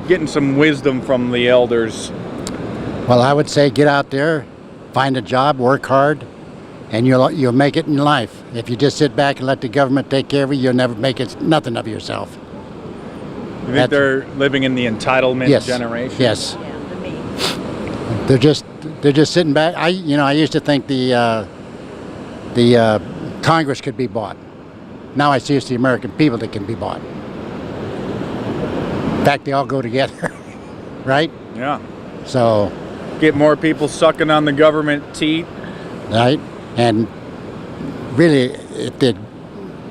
getting some wisdom from the elders? Well, I would say get out there, find a job, work hard, and you'll make it in life. If you just sit back and let the government take care of you, you'll never make it nothing of yourself. You think they're living in the entitlement generation? Yes. They're just sitting back. I used to think the Congress could be bought. Now I see it's the American people that can be bought. In fact, they all go together, right? Yeah. So get more people sucking on the government teat. Right, and really, if they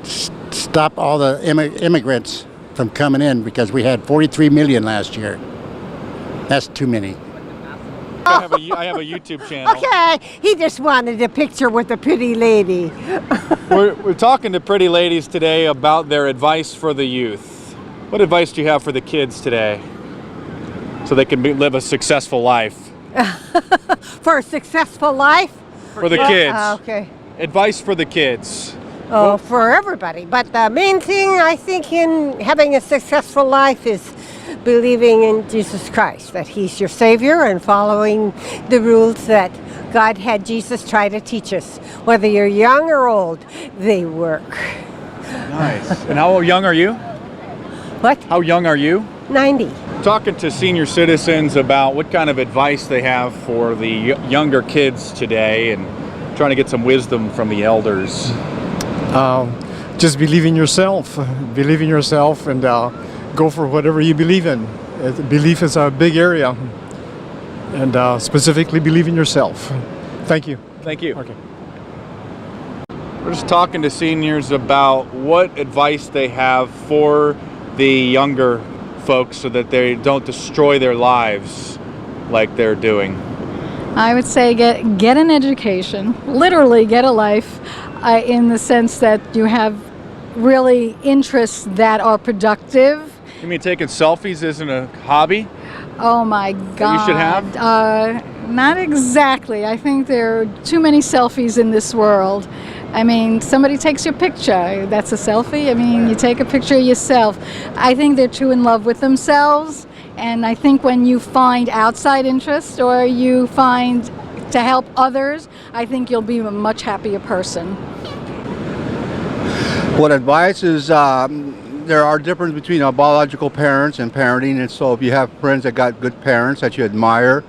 stop all the immigrants from coming in, because we had 43 million last year. That's too many. I have a YouTube channel. Okay, he just wanted a picture with a pretty lady. We're talking to pretty ladies today about their advice for the youth. What advice do you have for the kids today so they can live a successful life? For a successful life? For the kids. Okay. Advice for the kids. Oh, for everybody. But the main thing I think in having a successful life is believing in Jesus Christ, that He's your Savior, and following the rules that God had Jesus try to teach us. Whether you're young or old, they work. Nice. And how young are you? What? How young are you? 90. Talking to senior citizens about what kind of advice they have for the younger kids today, and trying to get some wisdom from the elders. Just believe in yourself. Believe in yourself and go for whatever you believe in. Belief is a big area. And specifically believe in yourself. Thank you. Thank you. Okay. We're just talking to seniors about what advice they have for the younger folks so that they don't destroy their lives like they're doing. I would say get an education, literally get a life, in the sense that you have really interests that are productive. You mean taking selfies isn't a hobby? Oh my God. That you should have? Not exactly. I think there are too many selfies in this world. I mean, somebody takes your picture, that's a selfie. I mean, you take a picture of yourself. I think they're too in love with themselves, and I think when you find outside interest or you find to help others, I think you'll be a much happier person. What advice is, there are differences between biological parents and parenting, and so if you have friends that got good parents that you admire,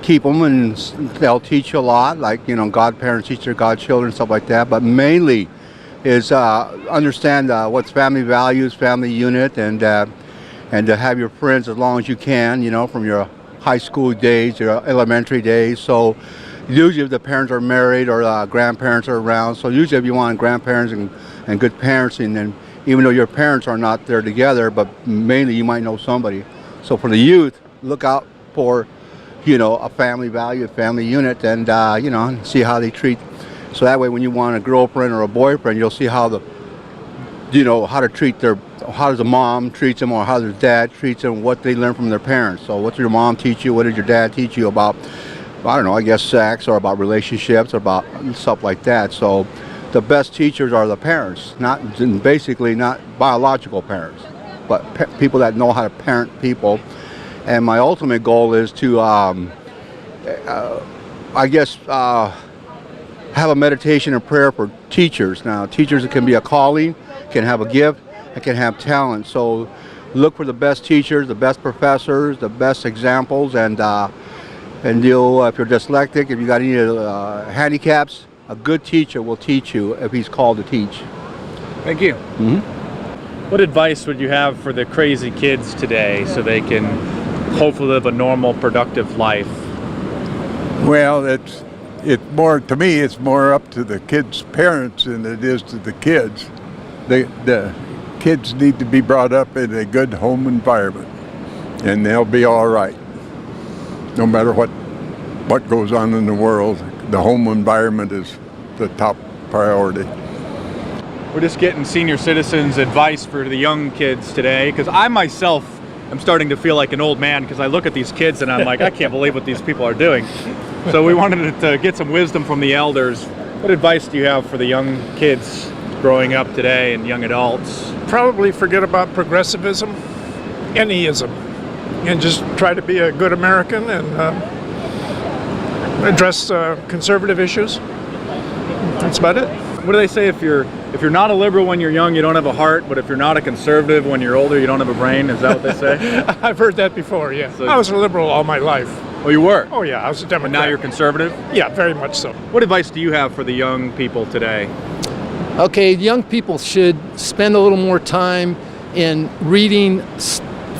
keep them, and they'll teach you a lot, like, godparents teach their godchildren, stuff like that. But mainly is understand what's family values, family unit, and to have your friends as long as you can, from your high school days, your elementary days. So usually if the parents are married or grandparents are around, so usually if you want grandparents and good parents, and then even though your parents are not there together, but mainly you might know somebody. So for the youth, look out for a family value, a family unit, and see how they treat. So that way when you want a girlfriend or a boyfriend, you'll see how how to treat how does the mom treat them, or how does dad treats them, what they learn from their parents. So what did your mom teach you? What did your dad teach you about, I don't know, I guess sex, or about relationships, or about stuff like that. So the best teachers are the parents, basically not biological parents, but people that know how to parent people. And my ultimate goal is to, have a meditation and prayer for teachers. Now, teachers, it can be a calling, can have a gift, it can have talent. So look for the best teachers, the best professors, the best examples, and you'll, if you're dyslexic, if you got any handicaps, a good teacher will teach you if he's called to teach. Thank you. Mm-hmm. What advice would you have for the crazy kids today so they can hopefully live a normal, productive life? Well, it's more, to me, it's more up to the kids' parents than it is to the kids. The kids need to be brought up in a good home environment, and they'll be all right. No matter what goes on in the world, the home environment is the top priority. We're just getting senior citizens advice for the young kids today, because I myself am starting to feel like an old man, because I look at these kids and I'm like, I can't believe what these people are doing. So we wanted to get some wisdom from the elders. What advice do you have for the young kids growing up today and young adults? Probably forget about progressivism anyism, and just try to be a good American and address conservative issues. That's about it. What do they say? If you're not a liberal when you're young, you don't have a heart, but if you're not a conservative when you're older, you don't have a brain? Is that what they say? I've heard that before, yeah. So- I was a liberal all my life. Oh, you were? Oh yeah, I was a Democrat. And now you're conservative? Yeah, very much so. What advice do you have for the young people today? Okay, young people should spend a little more time in reading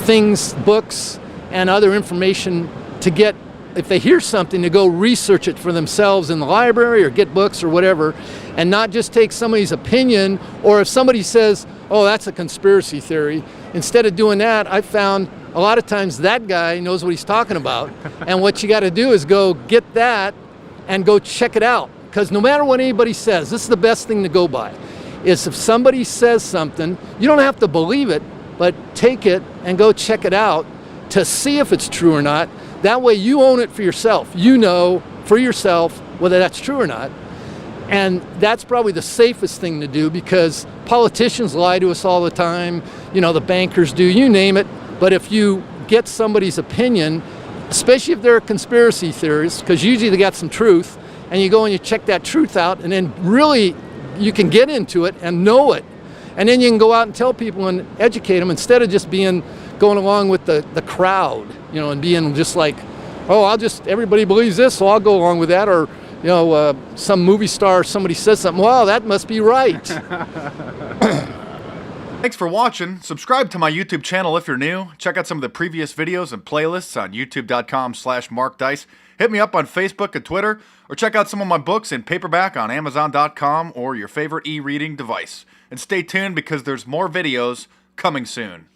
things, books, and other information to get, if they hear something, to go research it for themselves in the library or get books or whatever, and not just take somebody's opinion, or if somebody says, oh, that's a conspiracy theory, instead of doing that, I found a lot of times that guy knows what he's talking about, and what you got to do is go get that and go check it out. Because no matter what anybody says, this is the best thing to go by, is if somebody says something, you don't have to believe it, but take it and go check it out to see if it's true or not. That way you own it for yourself. You know for yourself whether that's true or not. And that's probably the safest thing to do, because politicians lie to us all the time. You know, the bankers do, you name it. But if you get somebody's opinion, especially if they're a conspiracy theorist, because usually they got some truth, and you go and you check that truth out, and then really you can get into it and know it. And then you can go out and tell people and educate them, instead of just going along with the crowd, you know, and being just like, oh, everybody believes this, so I'll go along with that. Or, you know, some movie star, somebody says something, well, that must be right. Thanks for watching. Subscribe to my YouTube channel if you're new. Check out some of the previous videos and playlists on youtube.com/markdice. Hit me up on Facebook and Twitter, or check out some of my books in paperback on Amazon.com or your favorite e-reading device. And stay tuned, because there's more videos coming soon.